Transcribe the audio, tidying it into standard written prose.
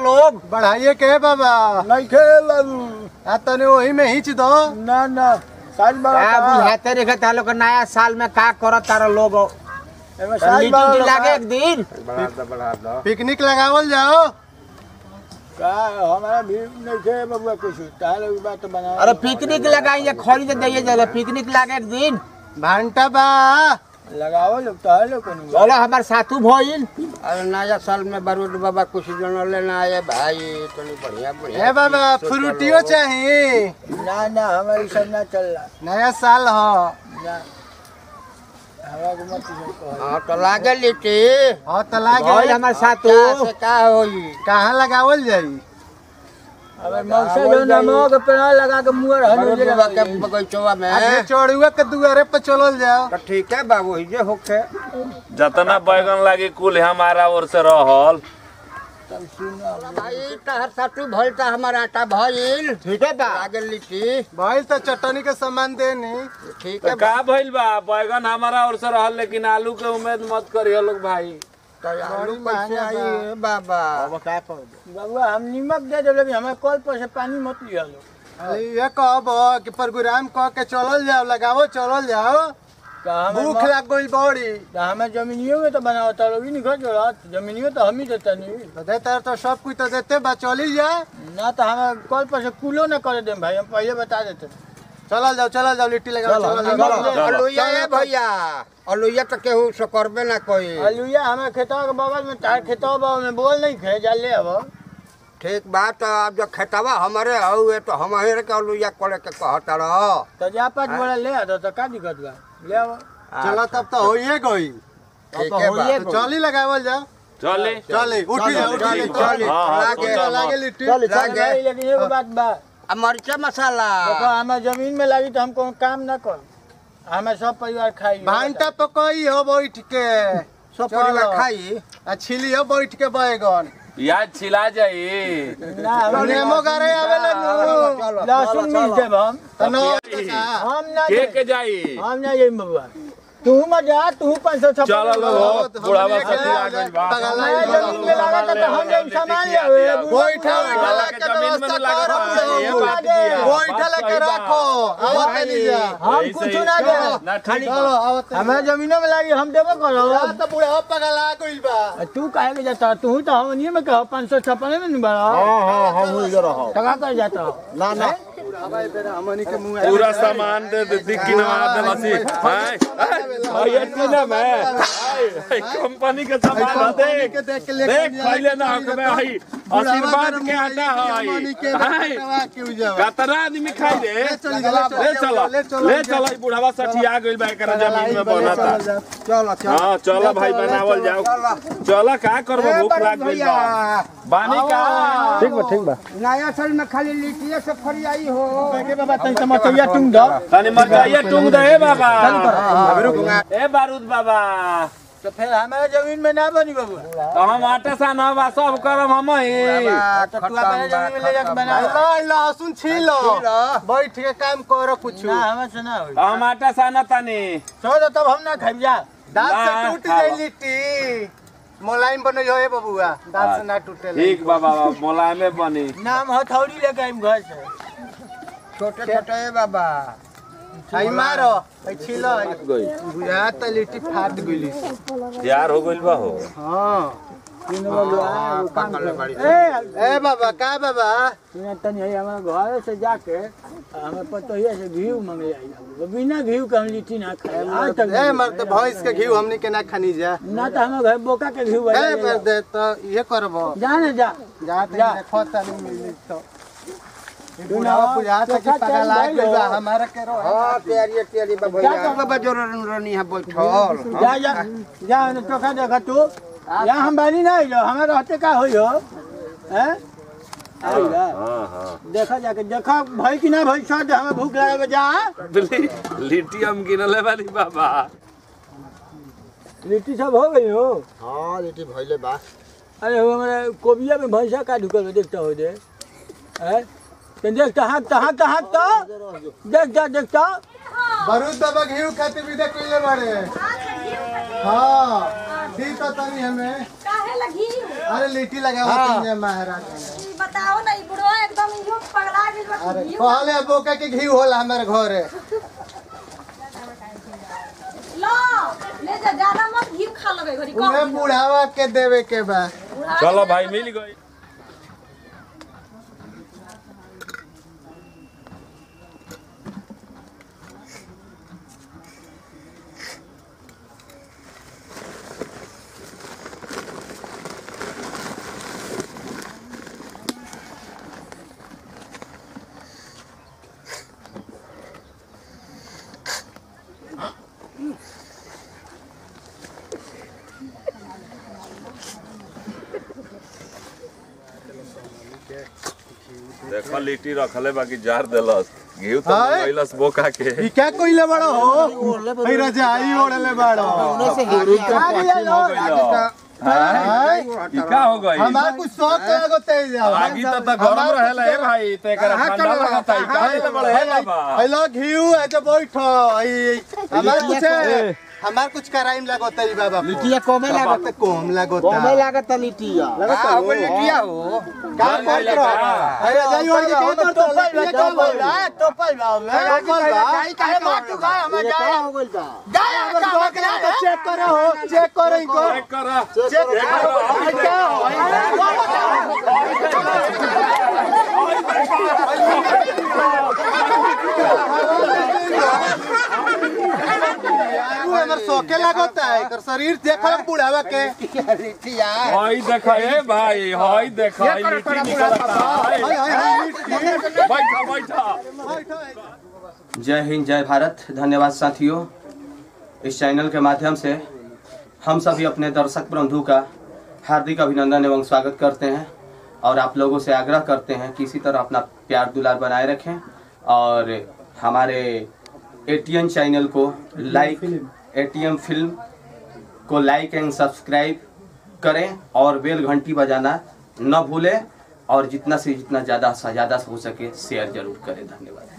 लोग बढ़ाइए के बाबा नहीं खे बाबू आ तने वही में हिच दो ना ना साज बड़ा क्या बुझाते रे ता लोग नया साल में का करत तारा लोग एमे साज लिट्टी बड़ा लागे एक दिन बढ़ा दो पिकनिक लगावल जाओ का हमारा भी नहीं खे बाबू कुछ ताले की बात बना अरे पिकनिक लगाइए खरीद दइए जले पिकनिक लागे एक दिन भांटा बा लगाओ लोग ताले कोनी चलो हमार साथू भइल अरे नया साल में बारूद बाबा कुछ जन लेना आए भाई तो बढ़िया बढ़िया ए बाबा फ्रूटियो चाहिए ना ना हमारी सब ना चल रहा नया साल हो ना हवा को मत कहो हाँ तो लागे लिट्टी हाँ तो लागे भइल हमार साथू क्या से का होई कहाँ लगावल जाई अब मौसा जो नमो के पेड़ लगा के मुंह बारूद बाबा के बगीचवा में आगे चौड़ुआ के दुआरे पे चलल जाओ तो ठीक है बाबू ये होके जतना बैगन लागे कुल हमारा ओर से रहल भाई तहर साटू भइल त हमारा आटा भइल ठीक है बा लागे लिट्टी भाई तो चटनी के सामान देनी ठीक है का भइल बा बैगन हमारा ओर से रहल लेकिन आलू के उम्मीद मत करियो लोग भाई तो आलू कैसे आई बाबा अब का कर बाबू हम नीमक दे दे लेकिन हमें कल पर से पानी मत लिया लो ये कहब कि प्रोग्राम कह के चलल जाओ लगावो चलल जाओ भूख लग गई बड़ी हमें जमीनियों में तो बनाओ तो लोग नहीं घर जोड़ा जमीनियों तो हम ही देता नहीं तो देता तो सब कुछ तो देते बा चली जा ना तो हमें कल पर से कुलो ना करे दे भाई हम पहले बता देते चलल जाओ लिट्टी लगाओ चलल जाओ अलुइया है भैया अलुइया तो केहू से करबे ना कोई अलुइया हमें खेतवा के बगल में तार खेतवा बगल में बोल नहीं खे जा ले अब ठीक बात तो अब जो खेतवा हमारे हुए तो हमारे के अलुइया करे के कहता रहो तो जा पाँच बोला ले आ तो का दिक्कत बा ले आओ चलो तब तो होइए गई ठीक है बा तो चली लगावल जाओ चले चली उठी चली लागे लिट्टी लागे लेकिन एगो बात बा अब मरचा मसाला देखो हमें जमीन में लगी तो हम कोनो काम ना कर हमें सब परिवार खाई भांटा पकई हो बैठ के सब परिवार खाई आ छिली हो बैठ के बैगन प्याज छिला जाई ना हम नेमो गारे आवेला नु लहसुन मिल देब हम तनो हम ना के जाई हम ना ये बबुआ तू मत जा तू 556 चलो लोग बुढ़ावा साथी आ गइल बा मैं जमीन में लगा था तो हम जब सामान ले आवे बैठा ला के जमीन में व्यवस्था लगा करो ये बात दिया बैठा ला के रखो आवत नहीं जा हम कुछ ना दे ना खाली चलो आवत हमें जमीनों में लगी हम देबो करो तो बुढ़ा पगला गइल बा तू काहे के जाता तू तो हम नहीं में कहो 556 में नहीं बड़ा हां हम हो रहो टका कर जाता ना ना हमनी के मुंह पूरा सामान दे दे किनवा दे लसी हाय ये किना मैं कंपनी के सामान देख देख के देख पहले ना हक में आई आशीर्वाद के आटा है हाय कतरा आदमी खाई दे ले चलो बुढ़ावा सठिया गइल बा एकरा जमीन में बनाता चलो हां चलो भाई बनावल जाओ चलो का करबो भूख लाग गइल बा बानी का ठीक बा नया साल में खाली लिट्टिए से फरियाई हो के बाबा तन टमाटरिया तुम दो तनी मकाइए टूंग दे ए बाबा ए बारूद बाबा तो फिर हमारे जमीन में ना बनी बाबू तो हम आटा साना बा सब करम हम ही तो तू अपने जमीन में ले जाके बना लहसुन छीलो बैठ के काम करो कुछ ना हमें से ना होई तो हम आटा साना तनी सो तो तब हम ना खाई जा दांत से टूट जाई लिट्टी मोलायम बने हो बबुआ दांत से ना टूटे ठीक बाबा मोला में बनी नाम हथौड़ी लेके आइम घर से छोटे छोटे बाबा आई मारो आई छीलो गई बुझा त लिट्टी फाट गइली यार हो गइल बा हो हां पकड़ बड़ी ए बाबा का बाबा तनी हमारे घर से जाके हमें पतोहिया से घी मंगे आई बिना घी के हम लिट्टी ना खाए आज तक ए मर त भैंस के घी हमनी के ना खानी जा ना तो हमें घर बोका के घी बना ए मर दे त ये करबो जा ना जा जा त देखो त नहीं मिली तो बुढ़ावा बुझा त कि पगला गइल बा हमारा के रो हां तैयारी भैया बाबा जरूर रनी है बैठल जा जा जा टोका देखा तू यहाँ हम बानी ना आइलो हमें रहते का होई हो हैं आइला देखा जाके देखा भाई कि ना भाई छोड़ दे हमें भूख लगे जा लिट्टी हम गिनले वाली बाबा लिट्टी सब हो गई हो हां लिट्टी भइले बा अरे वो हमारे कोबिया में भैंसा का ढुकल हो देखता हो दे हैं देखता हाँक देखता बरूद बाबा घी खातिर विदा कइले बारे हां दी तो तनी हमें काहे लगी अरे लिट्टी लगाओ तुमने महाराज बताओ ना ई बुढ़वा एकदम यूं पगला गेल बा। अरे कहले बोका के घी होला हमारे घरे लो ले जा ज्यादा मत घी खा लगे घरी उहे बुढ़ावा के देवे के बा चलो भाई मिल गई। देखो लिट्टी रखले बाकी जार देलस घी तो मंगैलस बोका के ई क्या कोइले बड़ो हो ए रजाई ओढ़ले बड़ो ई का हो गई हमार कुछ शौक लगो तेज आगी तो गरम रहेला ए भाई ते एकरा ठंडा लगता ई का ले बड़े है बा हेलो घीऊ है जो बैठो हमार कुछ कराइम लगोता ई बाबा लिटिया कोमे लागत कोम लगोता कोमे लागत लिटिया का हो लिटिया हो का कर रहा अरे जाई और के तो टोपल बा में काहे मार तू गा हम जा हो गइल बा जा चेक करो हो चेक करो इनको चेक करा चेक करो क्या हमर सोके लगता है कर शरीर देखो बुढ़ावा के लिटिया हाय देखा ए भाई हाय देखा ई लिट्टी निकलता बैठा बैठा। जय हिंद जय भारत। धन्यवाद साथियों, इस चैनल के माध्यम से हम सभी अपने दर्शक बंधु का हार्दिक अभिनंदन एवं स्वागत करते हैं और आप लोगों से आग्रह करते हैं कि इसी तरह अपना प्यार दुलार बनाए रखें और हमारे एटीएम चैनल को एटीएम फिल्म को लाइक एंड सब्सक्राइब करें और बेल घंटी बजाना न भूलें और जितना से जितना ज़्यादा हो सके शेयर जरूर करें। धन्यवाद।